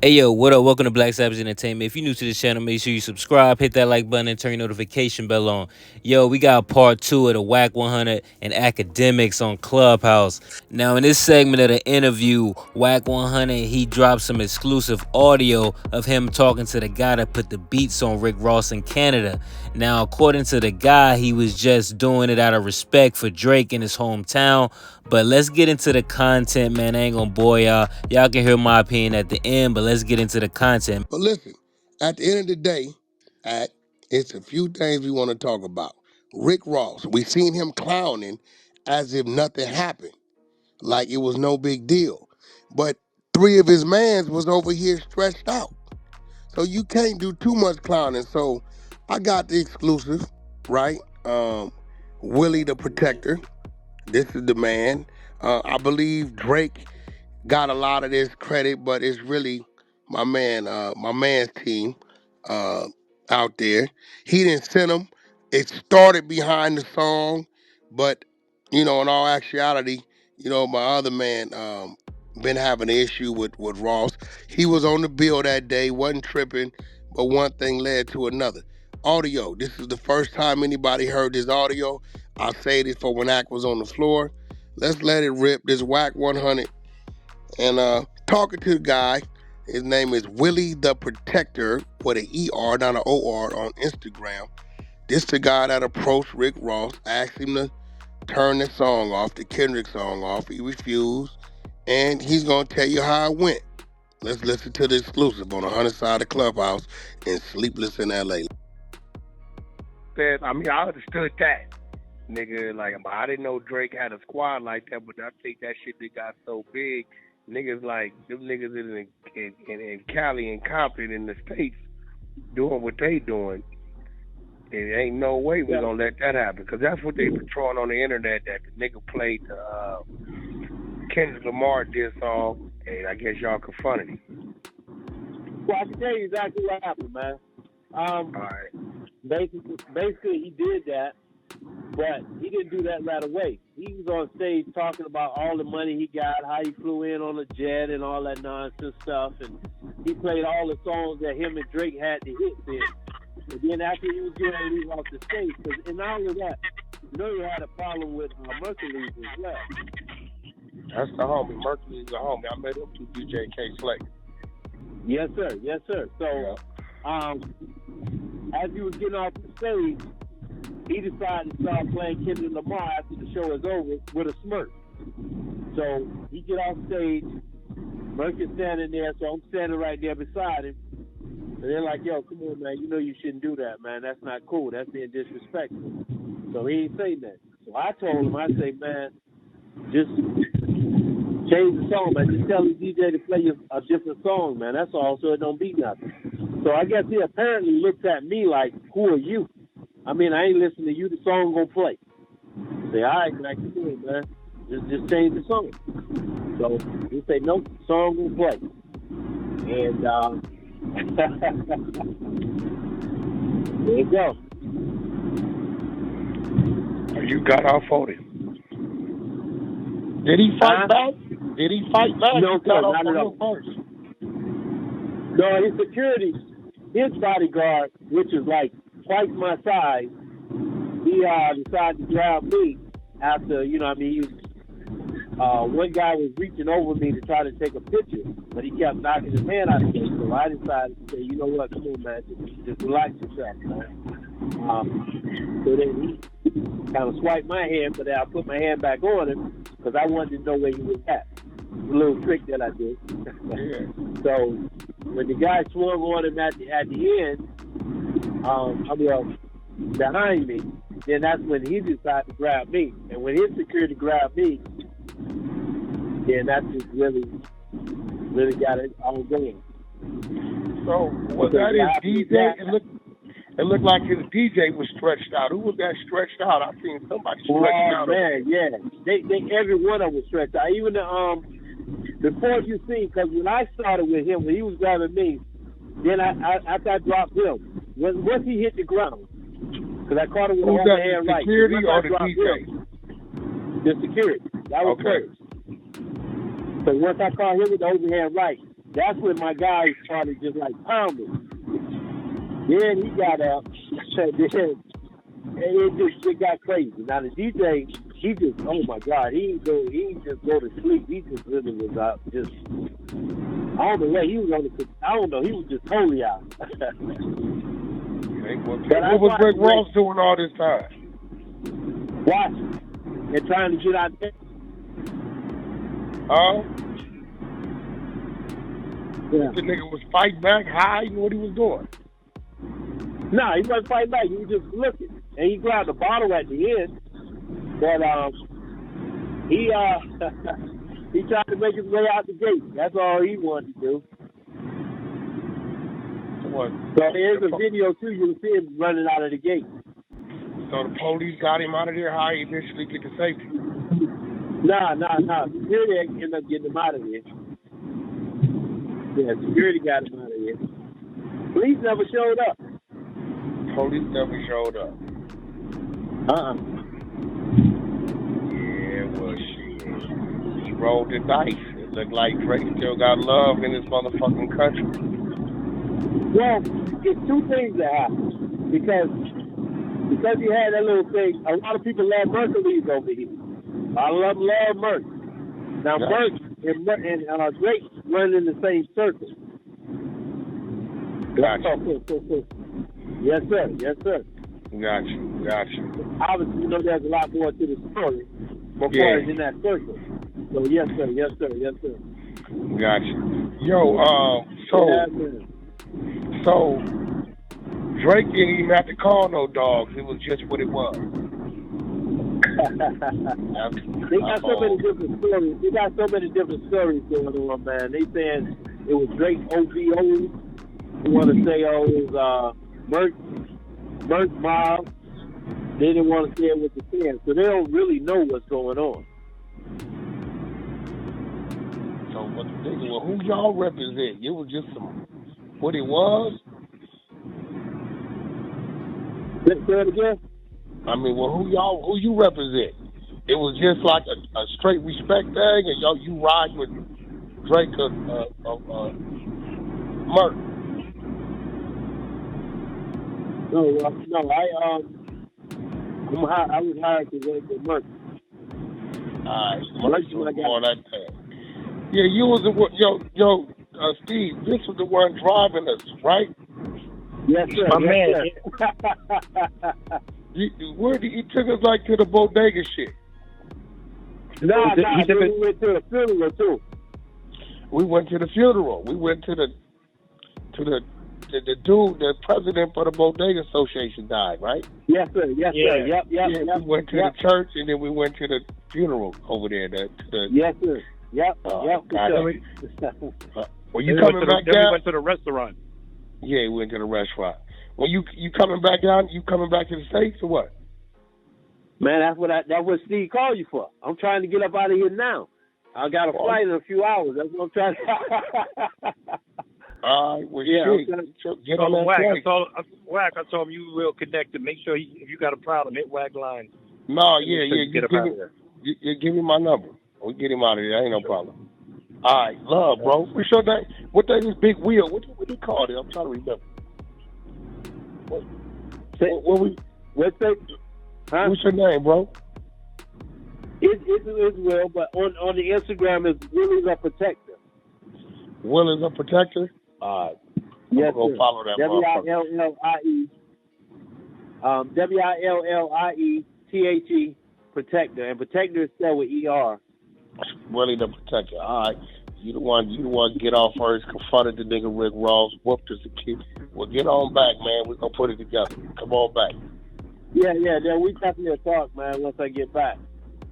Hey yo, what up? Welcome to Black Sabbath Entertainment. If you're new to this channel, make sure you subscribe, hit that like button, and turn your notification bell on. Yo, we got part two of the Wack 100 and Akademiks on Clubhouse. Now, in this segment of the interview, Wack 100 he dropped some exclusive audio of him talking to the guy that put the beats on Rick Ross in Canada. Now, according to the guy, he was just doing it out of respect for Drake in his hometown. But let's get into the content, man. I ain't gonna bore y'all. Y'all can hear my opinion at the end, but let's get into the content. But listen, at the end of the day, it's a few things we want to talk about. Rick Ross, we seen him clowning as if nothing happened, like it was no big deal. But three of his mans was over here stretched out. So you can't do too much clowning. So I got the exclusive, right? Willie the Protector. This is the man. I believe Drake got a lot of this credit, but it's really my man's team uh, out there. He didn't send them. It started behind the song, but in all actuality, my other man been having an issue with Ross. He was on the bill that day, wasn't tripping, but one thing led to another. Audio. This is the first time anybody heard this audio. I say this for when Ack was on the floor. Let's let it rip. This Wack 100 and talking to the guy. His name is Willie the Protector with an ER, not an OR on Instagram. This the guy that approached Rick Ross, asked him to turn the song off, the Kendrick song off. He refused, and he's gonna tell you how it went. Let's listen to the exclusive on the 100 side of Clubhouse and Sleepless in LA. I understood that, nigga. Like, I didn't know Drake had a squad like that, but I think that shit that got so big, niggas like them niggas in Cali and Compton in the States doing what they doing. It ain't no way we gonna let that happen, because that's what they patrolling on the internet, that the nigga played the Kendrick Lamar diss song, and I guess y'all confronted him. Well, I can tell you exactly what happened, man. All right. Basically, he did that, but he didn't do that right away. He was on stage talking about all the money he got, how he flew in on a jet and all that nonsense stuff, and he played all the songs that him and Drake had to hit in. And then after he was getting to leave off the stage, and not only that, he had a problem with Mercury as well. That's the homie. Mercury's the homie. I met him through DJ K Slay. Yes, sir. Yes, sir. So, as he was getting off the stage, he decided to start playing Kendrick Lamar after the show is over with a smirk. So he get off stage, Merc is standing there, so I'm standing right there beside him. And they're like, yo, come on, man, you know you shouldn't do that, man. That's not cool. That's being disrespectful. So he ain't saying that. So I told him, I say, man, just change the song, man. Just tell the DJ to play a different song, man. That's all, so it don't be nothing. So I guess he apparently looked at me like, who are you? I mean, I ain't listening to you. The song gonna play. Say, all right, man, keep doing, man. Just change the song. So he say, nope, the song gonna play. And there you go. You got off on him. Did he fight back? Did he fight back? No, sir, not at all. First. No, his security, his bodyguard, which is like twice my size, he decided to grab me after, he was, one guy was reaching over me to try to take a picture, but he kept knocking his hand out of the game. So I decided to say, you know what, come on, man, just relax yourself, man. So then he kind of swiped my hand, but then I put my hand back on him because I wanted to know where he was at. A little trick that I did. So when the guy swung on him at the end, behind me, then that's when he decided to grab me. And when his security grabbed me, then that just really got it all going. So was that his DJ? It looked like his DJ was stretched out. Who was that stretched out? I seen somebody stretched out. Oh man, yeah. They every one of them was stretched out. Even before you see, because when I started with him, when he was grabbing me, then after I dropped him, once he hit the ground, because I caught him with the hand right. Security or the DJ? The security. That was first. So once I caught him with the overhand right, that's when my guy started just like pounding. Then he got up. Then it got crazy. Now the DJ, he just, oh my God, he didn't just go to sleep. He just really was out. Just, I don't know where he was on the. I don't know. He was just totally out. What was Rick Ross doing all this time? Watching and trying to get out there. Yeah. The nigga was fighting back high. You know what he was doing? No, he wasn't fighting back. He was just looking. And he grabbed the bottle at the end. But he he tried to make his way out the gate. That's all he wanted to do. What? So there's a video too. You'll see him running out of the gate. So the police got him out of there. How he eventually get to safety? Nah. Security ended up getting him out of there. Yeah, security got him out of there. Police never showed up. Police never showed up. Yeah, well, shit. He rolled the dice. It looked like Drake still got love in his motherfucking country. Well, it's two things that happened. Because he had that little thing, a lot of people love Mercury's over here. I love Merc. Now, Merc and Drake run in the same circle. Gotcha. Yes, sir. Gotcha. Obviously, you know there's a lot more to the story before it's in that circle. So, yes, sir. Gotcha. Yo, so Drake didn't even have to call no dogs. It was just what it was. They got so many different stories. They got so many different stories going on, man. They saying it was Drake OVO. They want to say it was Merc Miles. They didn't want to say it with the fans, so they don't really know what's going on. So who y'all represent? It was just what it was? Let's say it again. I mean, who you represent? It was just like a straight respect thing, and you ride with Drake Merc. No, I was hired to work with Merc. Alright, Merc was more that thing. Yeah, you was Steve, this was the one driving us, right? Yes, sir. My man. He took us like to the bodega shit. We went to the funeral too. We went to the funeral. We went to the dude, the president for the Bodega Association died, right? Yes, sir. Yep. We went to the church and then we went to the funeral over there. Yes, sir. Yep. Were you coming back down? We went to the restaurant. Yeah, we went to the restaurant. Well, you coming back down? You coming back to the States or what? Man, that's what Steve called you for. I'm trying to get up out of here now. I got a flight in a few hours. That's what I'm trying to. All right, well, get on that Wack. flight. I told him you will connect to make sure if you got a problem, hit Wack line. No, give me my number. We get him out of there. Ain't no problem. All right, love, bro. What's your name? What name is Big Wheel? What do you call it? I'm trying to remember. What's your name, bro? It's Will, but on the Instagram is Will is a Protector. Will is a Protector? All right. Yes, go follow that WILLIE Protector, and Protector is spelled with ER. Willie the Protector. All right. You the one to get off first, confronted the nigga Rick Ross, whooped us a kid. Well, get on back, man. We're going to put it together. Come on back. Yeah, we definitely talk, man, once I get back.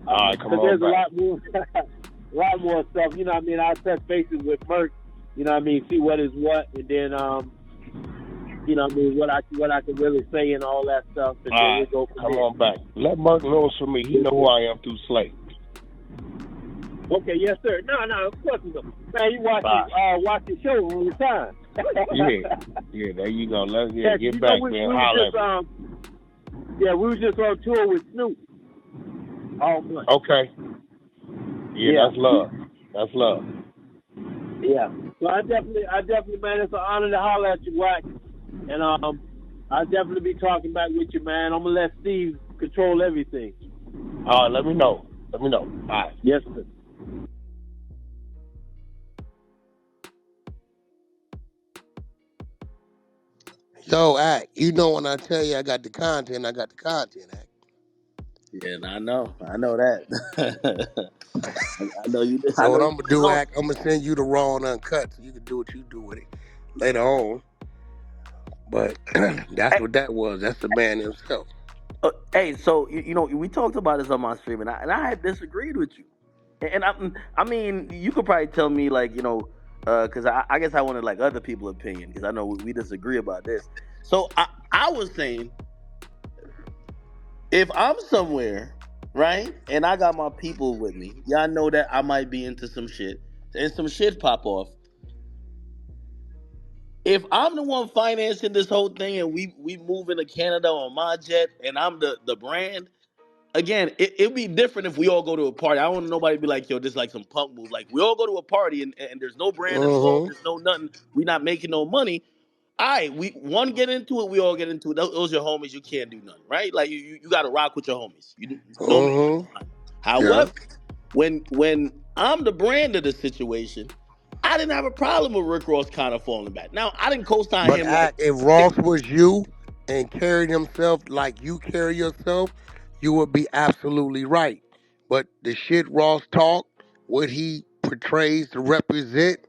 All right, come on there's back. a lot more stuff. You know what I mean? I'll touch bases with Merc, you know what I mean, see what is what, and then, you know what I mean, what I can really say and all that stuff. And then we go from come there. on back. Let Merc know it's for me. He know who I am through Slate. Okay, yes, sir. No, of course you know. Man, you watch the show all the time. yeah, there you go. Let's get back, man. We was just on tour with Snoop. All month. Okay. Yeah, that's love. Yeah. So I definitely, man, it's an honor to holler at you, Wack. And I'll definitely be talking back with you, man. I'm gonna let Steve control everything. Let me know. Let me know. All right. Yes, sir. Yo, Act, you know when I tell you I got the content, Act. Yeah, I know that. I know you. I So know what you I'm gonna been do, on. Act, I'm gonna send you the raw and uncut so you can do what you do with it later on. But that's Hey, what that was. That's the man himself. hey, so you know we talked about this on my stream, and I had disagreed with you, and I mean you could probably tell me like because I guess I wanted like other people's opinion because I know we disagree about this. So I was saying if I'm somewhere, right, and I got my people with me, y'all know that I might be into some shit, and some shit pop off. If I'm the one financing this whole thing and we moving to Canada on my jet and I'm the brand, again, it'd be different if we all go to a party. I don't want nobody to be like, yo, this is like some punk move. Like we all go to a party and there's no brand involved, Mm-hmm. there's no nothing, we not making no money. All right, we one get into it, we all get into it. Those are your homies, you can't do nothing, right? Like you gotta rock with your homies. You no niggas Mm-hmm. behind. Yeah. However, when I'm the brand of the situation, I didn't have a problem with Rick Ross kind of falling back. Now I didn't co-sign But him like Act, if Ross was you and carried himself like you carry yourself, you would be absolutely right. But the shit Ross talk, what he portrays to represent,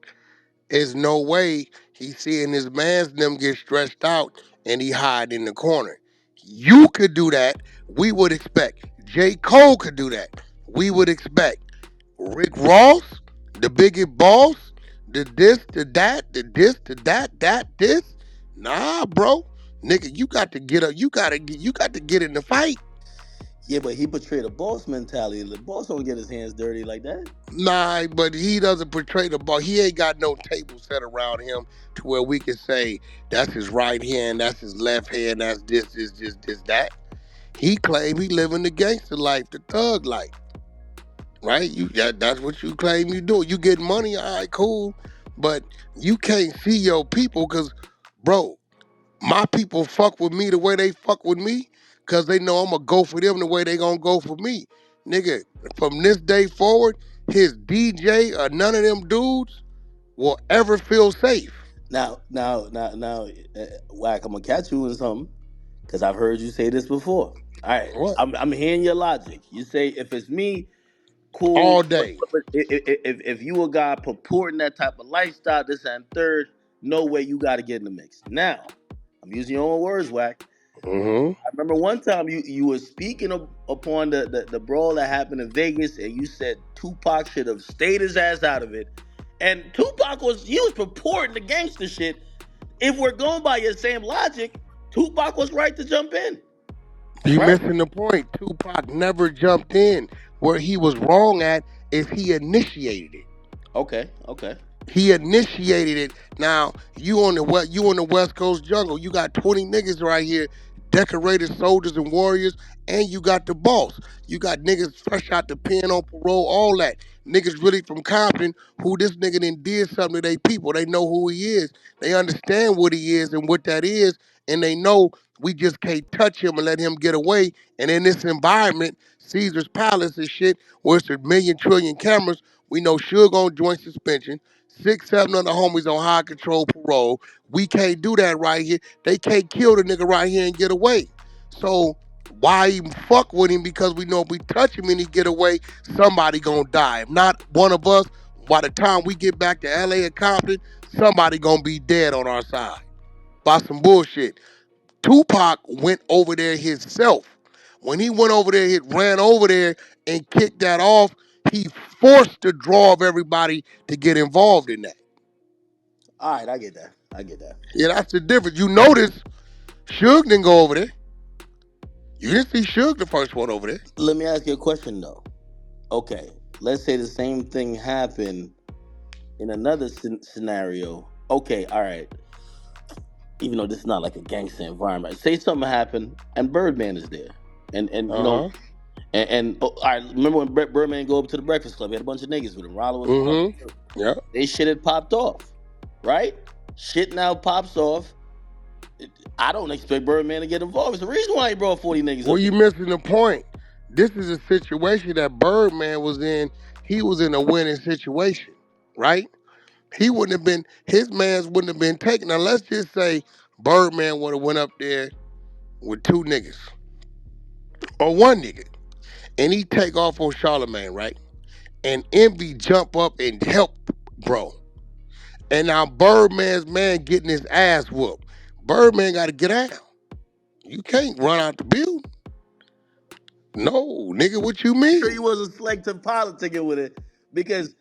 is no way he seeing his mans them get stretched out and he hide in the corner. You could do that. We would expect. J. Cole could do that. We would expect. Rick Ross, the biggest boss, the this, the that, the this, the that, this. Nah, bro. Nigga, you got to get up. You got to get in the fight. yeah, but he portrayed a boss mentality. The boss don't get his hands dirty like that. Nah, but he doesn't portray the ball. He ain't got no table set around him to where we can say that's his right hand, that's his left hand, that's this, that. He claim he living the gangster life, the thug life, right? That's what you claim you do. You get money, all right, cool, but you can't see your people because, bro, my people fuck with me the way they fuck with me because they know I'm going to go for them the way they going to go for me. Nigga, from this day forward, his DJ or none of them dudes will ever feel safe. Now, Wack, I'm gonna catch you in something because I've heard you say this before. All right, What? I'm hearing your logic. You say if it's me, cool. All But, day. but if you a guy purporting that type of lifestyle, this and third, no way you got to get in the mix. Now, I'm using your own words, Wack. Mm-hmm. I remember one time you were speaking upon the brawl that happened in Vegas, and you said Tupac should have stayed his ass out of it. And Tupac was purporting the gangster shit. If we're going by your same logic, Tupac was right to jump in, You right? missing the point. Tupac never jumped in. Where he was wrong at is he initiated it. Okay, okay. He initiated it. Now you on the West Coast jungle. You got 20 niggas right here, decorated soldiers and warriors, and you got the boss. You got niggas fresh out the pen on parole, all that. Niggas really from Compton who this nigga done did something to their people. They know who he is. They understand what he is and what that is, and they know we just can't touch him and let him get away. And in this environment, Caesar's Palace and shit, where it's a million trillion cameras, we know Suge on joint suspension. 6, 7 other homies on high control parole. We can't do that right here. They can't kill the nigga right here and get away. So why even fuck with him? Because we know if we touch him and he get away, somebody gonna die. If not one of us, by the time we get back to LA and Compton, somebody gonna be dead on our side. By some bullshit. Tupac went over there himself. When he went over there, he ran over there and kicked that off. He forced the draw of everybody to get involved in that. All right, I get that. I get that. Yeah, that's the difference. You notice Suge didn't go over there. You didn't see Suge the first one over there. Let me ask you a question though. Okay, let's say the same thing happened in another scenario. Okay, all right. Even though this is not like a gangster environment, say something happened and Birdman is there, and Uh-huh. oh, all right. Remember when Birdman go up to the Breakfast Club? He had a bunch of niggas with him. Rollo was one of them Mm-hmm. too. Yeah. They shit had popped off. right? Shit now pops off. I don't expect Birdman to get involved. It's the reason why he brought 40 niggas Well, up you there. missing the point. This is a situation that Birdman was in. He was in a winning situation, right? He wouldn't have been, his mans wouldn't have been taken. Now let's just say Birdman would have went up there with two niggas or one nigga, and he take off on Charlemagne, right? And Envy jump up and help, bro. And now Birdman's man getting his ass whooped. Birdman got to get out. You can't run out the building. No, nigga, what you Sure, he mean? wasn't selective politicking with it because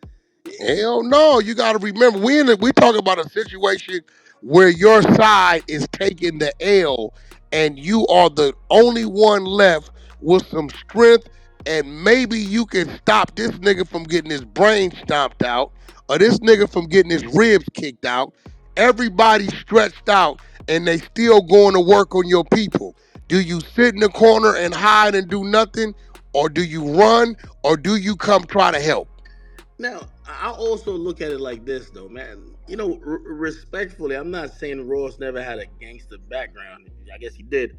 Hell no. You got to remember, we talking about a situation where your side is taking the L and you are the only one left with some strength, and maybe you can stop this nigga from getting his brain stomped out or this nigga from getting his ribs kicked out. Everybody's stretched out and they still going to work on your people. Do you sit in the corner and hide and do nothing, or do you run, or do you come try to help? now I also look at it like this though, man. You know, respectfully, I'm not saying Ross never had a gangster background. I guess he did,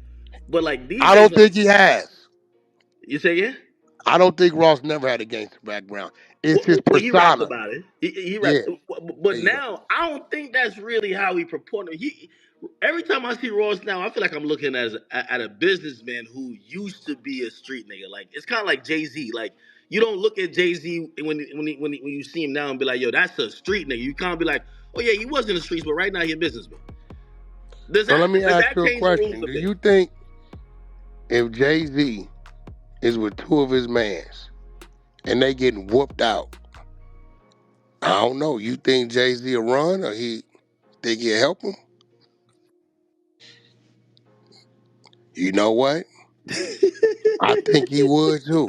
but like these I days, don't think he has. you say yeah. I don't think Ross never had a gangster background. It's his Well, he raps persona. about it. He raps, Yeah, but there you go. now I don't think that's really how he purported. He every time I see Ross now, I feel like I'm looking at a businessman who used to be a street nigga. Like it's kind of like Jay-Z. Like you don't look at Jay-Z when you see him now and be like, yo, that's a street nigga. You can't be like, oh yeah, he was in the streets, but right now he's a businessman. So let me Does ask that you a change the rules question. a Do bit? you think if Jay-Z is with two of his mans and they getting whooped out, I don't know, you think Jay-Z will run, or he think he'll help him? You know what? I think he would too.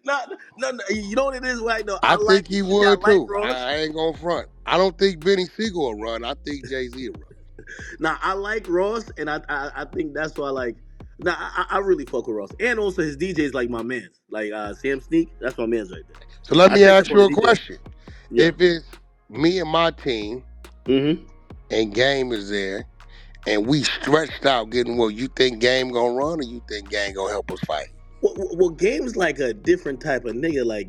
no, no, you know what it is right now. I think he would I like too. Ross. I ain't gonna front. I don't think Benny Siegel will run. I think Jay-Z will run. Now I like Ross, and I think that's why like. Now I really fuck with Ross, and also his DJs like my man's, like Sam Sneak. That's my man's right there. So let I me checked up ask on you the a DJ. question. Yeah. If it's me and my team Mm-hmm. and Game is there, and we stretched out getting well, you think Game gonna run, or you think Game gonna help us fight? Well, Game's like a different type of nigga. Like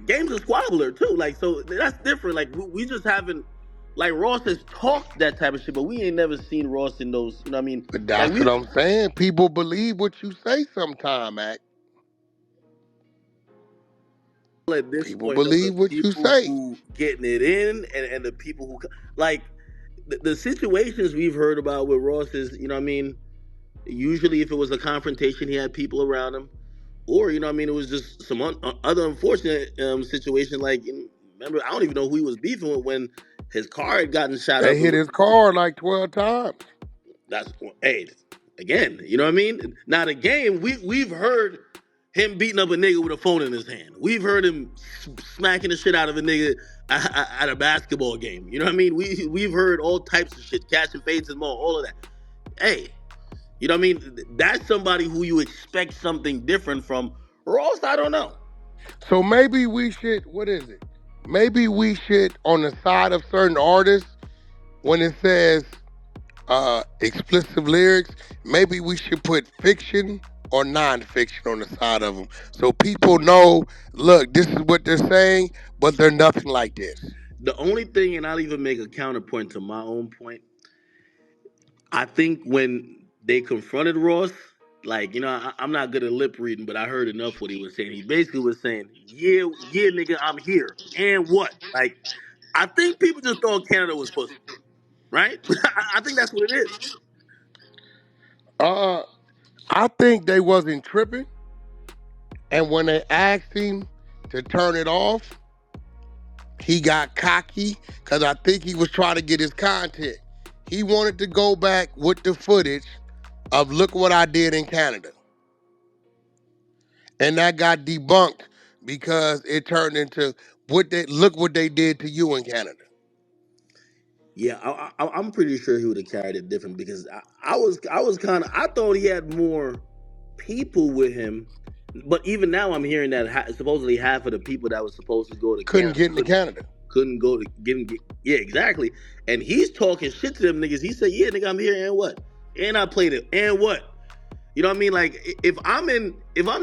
Game's a squabbler too. Like so that's different. Like we just haven't. Like Ross has talked that type of shit, but we ain't never seen Ross in those. You know what I mean? But Like that's what we I'm saying. People believe what you say sometime, Act. at this People point though, the believe what you people say. who getting it in and the people who like the situations we've heard about with Ross is, you know what I mean, usually if it was a confrontation he had people around him, or you know what I mean, it was just some other unfortunate situation like remember I don't even know who he was beefing with when his car had gotten shot They up hit and his car like 12 times. that's hey again, you know what I mean. Now the game we've heard him beating up a nigga with a phone in his hand. We've heard him smacking the shit out of a nigga at a basketball game. You know what I mean? We've heard all types of shit, catching fades and more, all of that. Hey, you know what I mean? That's somebody who you expect something different from. Ross, I don't know. So maybe we should, what is it? Maybe we should, on the side of certain artists, when it says explicit lyrics, maybe we should put fiction or non-fiction on the side of them, so people know, look, this is what they're saying, but they're nothing like this. The only thing, and I'll even make a counterpoint to my own point. I think when they confronted Ross, like, you know, I'm not good at lip reading, but I heard enough what he was saying. He basically was saying, yeah, yeah, nigga, I'm here. And what? Like, I think people just thought Canada was pussy, right? I think that's what it is. uh I think they wasn't tripping, and when they asked him to turn it off, he got cocky, because I think he was trying to get his content. He wanted to go back with the footage of look what I did in Canada. And that got debunked because it turned into look what they did to you in Canada. Yeah, I'm pretty sure he would have carried it different because I was kind of I thought he had more people with him, but even now I'm hearing that supposedly half of the people that was supposed to go to Couldn't Canada get into Canada. couldn't go to get yeah, exactly. And he's talking shit to them niggas. He said, yeah, nigga, I'm here and what? And I played it. And what? You know what I mean? Like if I'm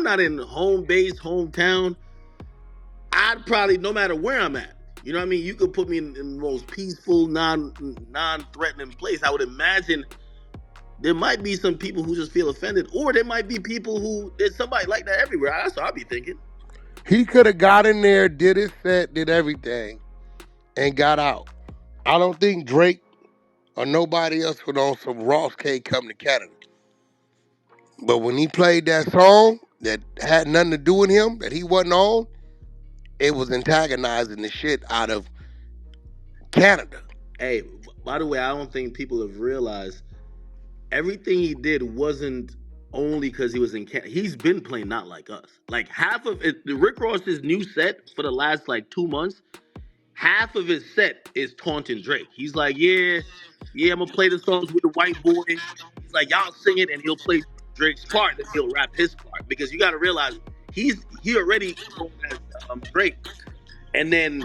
not in home base, hometown, I'd probably, no matter where I'm at, you know what I mean? You could put me in the most peaceful, non-threatening place. I would imagine there might be some people who just feel offended, or there might be people who, there's somebody like that everywhere. That's what I'd be thinking. He could have got in there, did his set, did everything, and got out. I don't think Drake or nobody else would on some Ross can't come to Canada. But when he played that song that had nothing to do with him, that he wasn't on, it was antagonizing the shit out of Canada. Hey, by the way, I don't think people have realized everything he did wasn't only because he was in Canada. He's been playing Not Like Us. Like half of it, Rick Ross's new set for the last like 2 months, half of his set is taunting Drake. He's like, yeah, I'm gonna play the songs with the white boy. He's like, y'all sing it, and he'll play Drake's part, and he'll rap his part. Because you got to realize he already known as Drake, and then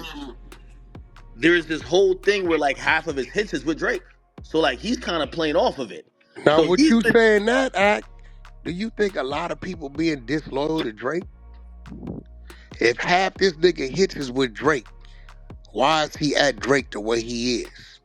there's this whole thing where like half of his hits is with Drake. So like he's kind of playing off of it. Now, So what he's you been saying that, Act, do you think a lot of people being disloyal to Drake? If half this nigga hits is with Drake, why is he at Drake the way he is?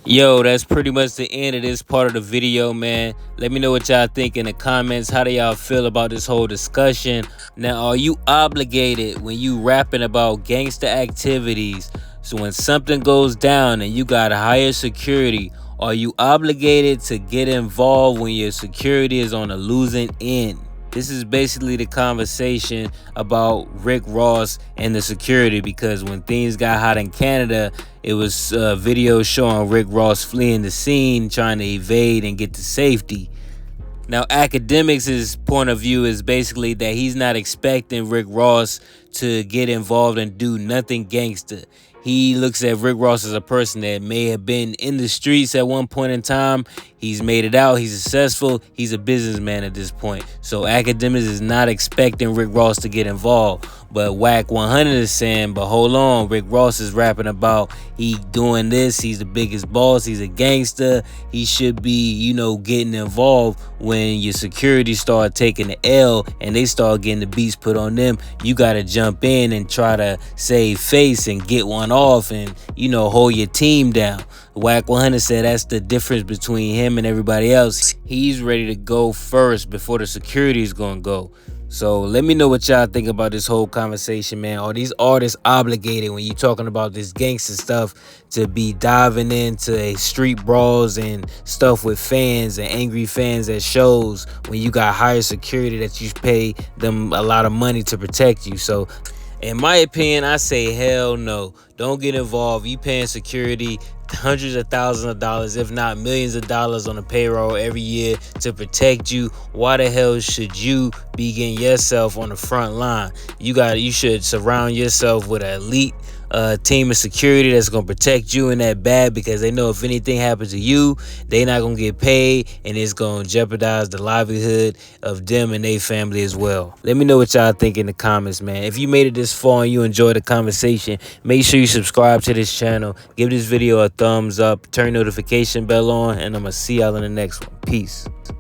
Yo, that's pretty much the end of this part of the video, man. Let me know what y'all think in the comments. How do y'all feel about this whole discussion? Now, are you obligated when you rapping about gangster activities? So when something goes down and you got higher security, are you obligated to get involved when your security is on the losing end? This is basically the conversation about Rick Ross and the security, because when things got hot in Canada, it was videos showing Rick Ross fleeing the scene, trying to evade and get to safety. Now, Akademiks' point of view is basically that he's not expecting Rick Ross to get involved and do nothing gangster. He looks at Rick Ross as a person that may have been in the streets at one point in time. He's made it out. He's successful. He's a businessman at this point. So Akademiks is not expecting Rick Ross to get involved. But Wack 100 is saying, but hold on, Rick Ross is rapping about he doing this. He's the biggest boss. He's a gangster. He should be, getting involved when your security start taking the L and they start getting the beats put on them. You got to jump in and try to save face and get one off and, hold your team down. Wack 100 said that's the difference between him and everybody else. He's ready to go first before the security is going to go. So let me know what y'all think about this whole conversation, man. Are these artists obligated when you talking about this gangster stuff to be diving into street brawls and stuff with fans and angry fans at shows when you got higher security that you pay them a lot of money to protect you? So in my opinion, I say hell no. Don't get involved. You paying security hundreds of thousands of dollars, if not millions of dollars on the payroll every year to protect you. Why the hell should you be getting yourself on the front line? You should surround yourself with an elite team of security that's gonna protect you in that bag, because they know if anything happens to you, they not gonna get paid, and it's gonna jeopardize the livelihood of them and their family as well. Let me know what y'all think in the comments, man. If you made it this far and you enjoyed the conversation, make sure you subscribe to this channel, give this video a thumbs up, turn notification bell on, and I'm gonna see y'all in the next one. Peace.